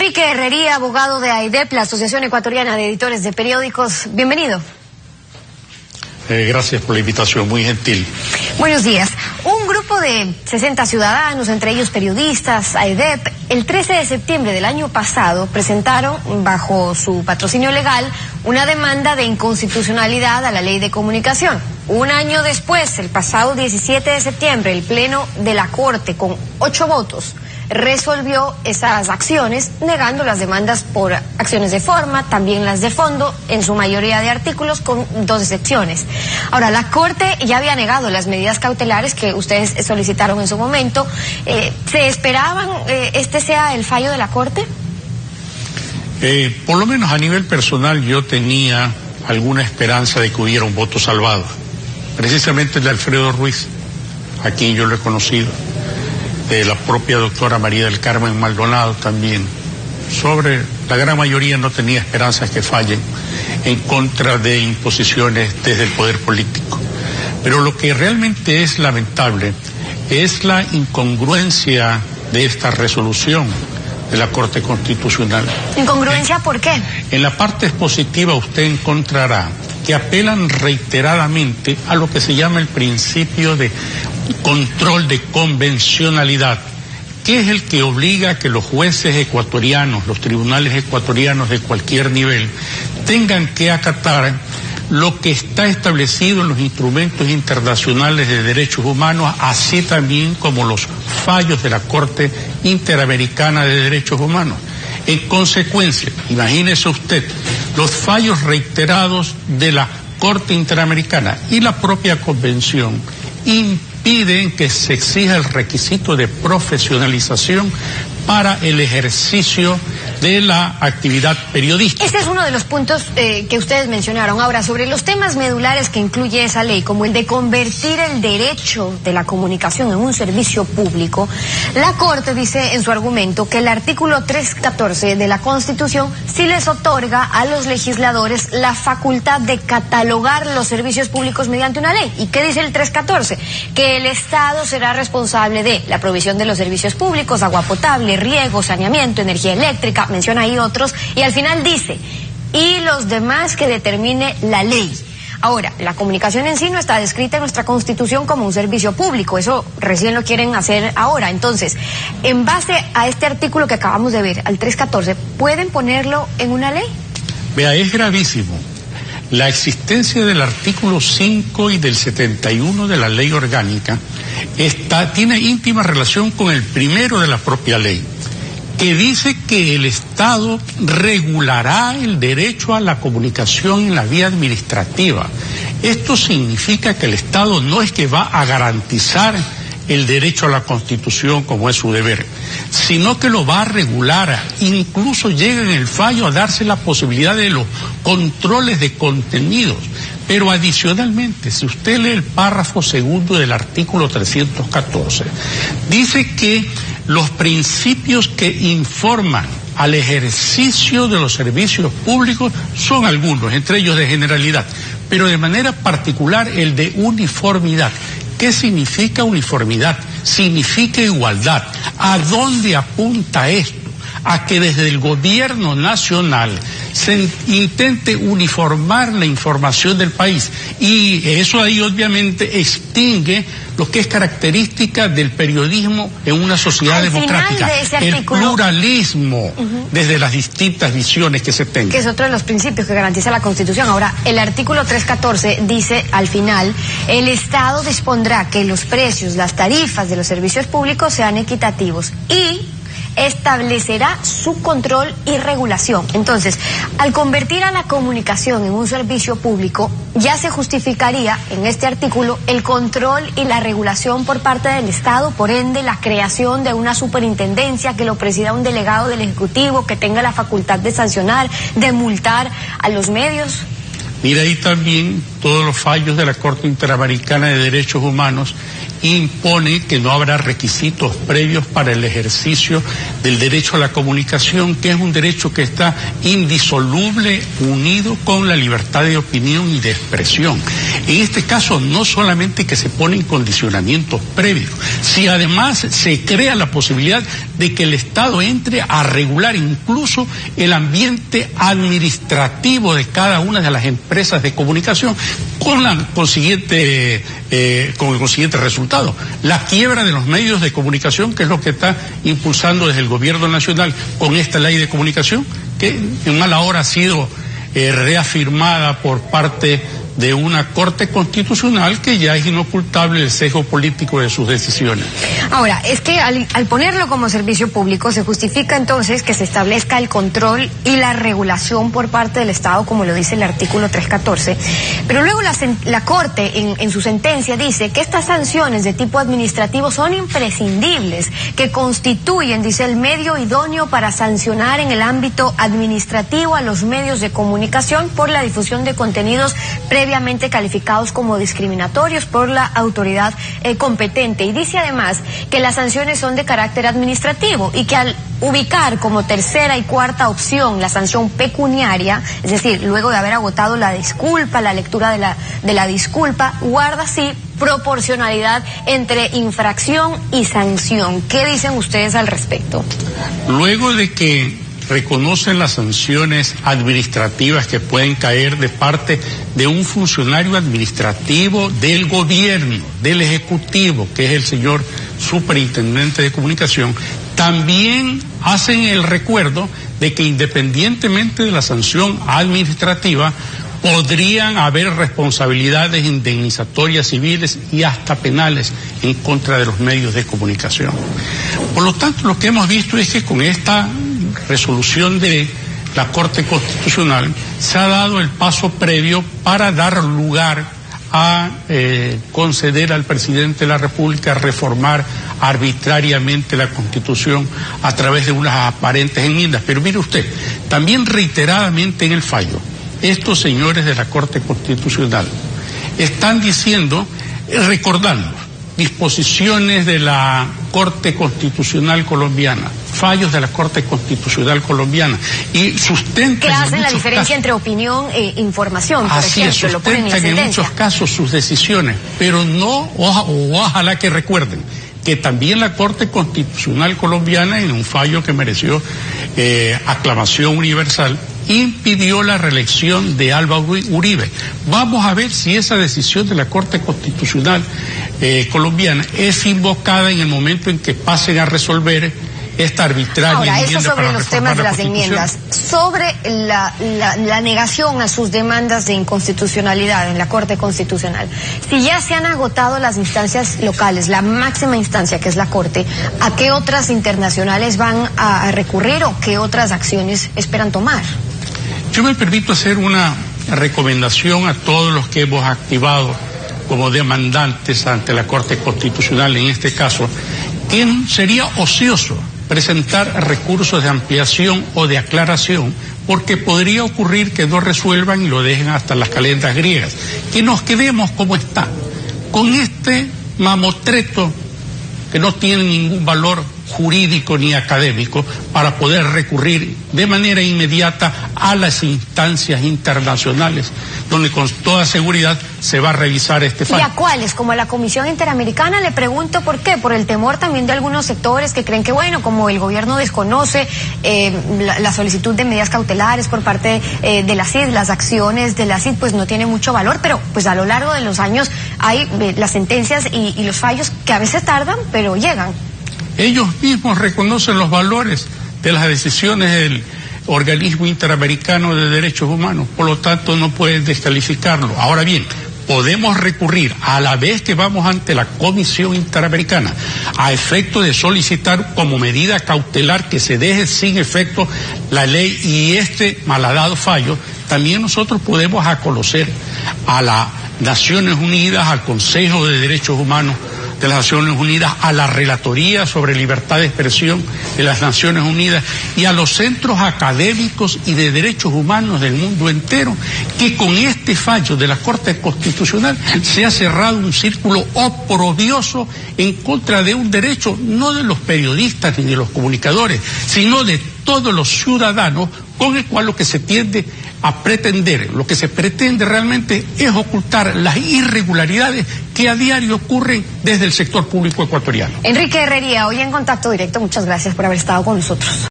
Enrique Herrería, abogado de AEDEP, la Asociación Ecuatoriana de Editores de Periódicos. Bienvenido. Gracias por la invitación, muy gentil. Buenos días. Un grupo de 60 ciudadanos, entre ellos periodistas, AEDEP, el 13 de septiembre del año pasado presentaron, bajo su patrocinio legal, una demanda de inconstitucionalidad a la Ley de Comunicación. Un año después, el pasado 17 de septiembre, el Pleno de la Corte, con 8 votos, resolvió esas acciones, negando las demandas por acciones de forma, también las de fondo, en su mayoría de artículos, con 2 excepciones. Ahora, la Corte ya había negado las medidas cautelares que ustedes solicitaron en su momento. ¿Se esperaban este sea el fallo de la Corte? Por lo menos a nivel personal yo tenía alguna esperanza de que hubiera un voto salvado. Precisamente el de Alfredo Ruiz, a quien yo lo he conocido, de la propia doctora María del Carmen Maldonado también. Sobre la gran mayoría no tenía esperanzas que fallen en contra de imposiciones desde el poder político. Pero lo que realmente es lamentable es la incongruencia de esta resolución de la Corte Constitucional. ¿Incongruencia por qué? En la parte expositiva usted encontrará que apelan reiteradamente a lo que se llama el principio de control de convencionalidad, que es el que obliga a que los jueces ecuatorianos, los tribunales ecuatorianos de cualquier nivel, tengan que acatar lo que está establecido en los instrumentos internacionales de derechos humanos, así también como los fallos de la Corte Interamericana de Derechos Humanos. En consecuencia, imagínese usted, los fallos reiterados de la Corte Interamericana y la propia Convención impiden que se exija el requisito de profesionalización para el ejercicio de la actividad periodística. Este es uno de los puntos que ustedes mencionaron. Ahora, sobre los temas medulares que incluye esa ley, como el de convertir el derecho de la comunicación en un servicio público, la Corte dice en su argumento que el artículo 314 de la Constitución sí les otorga a los legisladores la facultad de catalogar los servicios públicos mediante una ley. ¿Y qué dice el 314? Que el Estado será responsable de la provisión de los servicios públicos, agua potable, riego, saneamiento, energía eléctrica, menciona ahí otros, y al final dice, y los demás que determine la ley. Ahora, la comunicación en sí no está descrita en nuestra Constitución como un servicio público, eso recién lo quieren hacer ahora. Entonces, en base a este artículo que acabamos de ver, al 314, ¿pueden ponerlo en una ley? Vea, es gravísimo. La existencia del artículo 5 y del 71 de la ley orgánica tiene íntima relación con el primero de la propia ley, que dice que el Estado regulará el derecho a la comunicación en la vía administrativa. Esto significa que el Estado no es que va a garantizar el derecho a la Constitución como es su deber, sino que lo va a regular. Incluso llega en el fallo a darse la posibilidad de los controles de contenidos. Pero adicionalmente, si usted lee el párrafo segundo del artículo 314, dice que los principios que informan al ejercicio de los servicios públicos son algunos, entre ellos de generalidad, pero de manera particular el de uniformidad. ¿Qué significa uniformidad? Significa igualdad. ¿A dónde apunta esto? A que desde el gobierno nacional se intente uniformar la información del país, y eso ahí obviamente extingue lo que es característica del periodismo en una sociedad democrática, el pluralismo desde las distintas visiones que se tengan. Que es otro de los principios que garantiza la Constitución. Ahora, el artículo 314 dice al final, el Estado dispondrá que los precios, las tarifas de los servicios públicos sean equitativos y establecerá su control y regulación. Entonces, al convertir a la comunicación en un servicio público, ya se justificaría en este artículo el control y la regulación por parte del Estado, por ende la creación de una superintendencia que lo presida un delegado del Ejecutivo, que tenga la facultad de sancionar, de multar a los medios. Mira, ahí también todos los fallos de la Corte Interamericana de Derechos Humanos impone que no habrá requisitos previos para el ejercicio del derecho a la comunicación, que es un derecho que está indisoluble, unido con la libertad de opinión y de expresión. En este caso, no solamente que se ponen condicionamientos previos, si además se crea la posibilidad de que el Estado entre a regular incluso el ambiente administrativo de cada una de las empresas de comunicación, con el consiguiente resultado, la quiebra de los medios de comunicación, que es lo que está impulsando desde el gobierno nacional con esta ley de comunicación, que en mala hora ha sido reafirmada por parte de una Corte Constitucional que ya es inocultable el sesgo político de sus decisiones. Ahora, es que al ponerlo como servicio público se justifica entonces que se establezca el control y la regulación por parte del Estado, como lo dice el artículo 314, pero luego la Corte en su sentencia dice que estas sanciones de tipo administrativo son imprescindibles, que constituyen, dice, el medio idóneo para sancionar en el ámbito administrativo a los medios de comunicación por la difusión de contenidos previamente calificados como discriminatorios por la autoridad competente. Y dice además que las sanciones son de carácter administrativo y que al ubicar como tercera y cuarta opción la sanción pecuniaria, es decir, luego de haber agotado la disculpa, la lectura de la disculpa, guarda así proporcionalidad entre infracción y sanción. ¿Qué dicen ustedes al respecto? Luego de que reconocen las sanciones administrativas que pueden caer de parte de un funcionario administrativo del gobierno, del Ejecutivo, que es el señor Superintendente de Comunicación, también hacen el recuerdo de que independientemente de la sanción administrativa, podrían haber responsabilidades indemnizatorias civiles y hasta penales en contra de los medios de comunicación. Por lo tanto, lo que hemos visto es que con esta resolución de la Corte Constitucional se ha dado el paso previo para dar lugar a conceder al presidente de la República reformar arbitrariamente la Constitución a través de unas aparentes enmiendas. Pero mire usted, también reiteradamente en el fallo, estos señores de la Corte Constitucional están diciendo, recordando disposiciones de la Corte Constitucional colombiana, fallos de la Corte Constitucional colombiana, y sustentan que hacen la diferencia entre opinión e información, por ejemplo, lo ponen en sentencia. En muchos casos sus decisiones, pero no, ojalá que recuerden que también la Corte Constitucional colombiana, en un fallo que mereció aclamación universal, impidió la reelección de Alba Uribe. Vamos a ver si esa decisión de la Corte Constitucional colombiana es invocada en el momento en que pasen a resolver esta arbitraria enmienda. Ahora, eso sobre para los temas de las enmiendas, sobre la negación a sus demandas de inconstitucionalidad en la Corte Constitucional. Si ya se han agotado las instancias locales, la máxima instancia que es la Corte, ¿a qué otras internacionales van a recurrir o qué otras acciones esperan tomar? Yo me permito hacer una recomendación a todos los que hemos activado como demandantes ante la Corte Constitucional, en este caso, que sería ocioso presentar recursos de ampliación o de aclaración, porque podría ocurrir que no resuelvan y lo dejen hasta las calendas griegas. Que nos quedemos como está, con este mamotreto que no tiene ningún valor jurídico ni académico para poder recurrir de manera inmediata a las instancias internacionales, donde con toda seguridad se va a revisar este fallo. ¿Y a cuáles? Como a la Comisión Interamericana, le pregunto por qué, por el temor también de algunos sectores que creen que, bueno, como el gobierno desconoce la solicitud de medidas cautelares por parte de la CID, las acciones de la CID pues no tienen mucho valor, pero pues a lo largo de los años hay las sentencias y los fallos que a veces tardan, pero llegan. Ellos mismos reconocen los valores de las decisiones del Organismo Interamericano de Derechos Humanos, por lo tanto no pueden descalificarlo. Ahora bien, podemos recurrir a la vez que vamos ante la Comisión Interamericana a efecto de solicitar como medida cautelar que se deje sin efecto la ley y este malhadado fallo. También nosotros podemos conocer a las Naciones Unidas, al Consejo de Derechos Humanos de las Naciones Unidas, a la Relatoría sobre Libertad de Expresión de las Naciones Unidas y a los centros académicos y de derechos humanos del mundo entero, que con este fallo de la Corte Constitucional se ha cerrado un círculo oprobioso en contra de un derecho no de los periodistas ni de los comunicadores, sino de todos los ciudadanos, con el cual lo que se tiende a pretender, lo que se pretende realmente es ocultar las irregularidades que a diario ocurren desde el sector público ecuatoriano. Enrique Herrería, hoy en Contacto Directo, muchas gracias por haber estado con nosotros.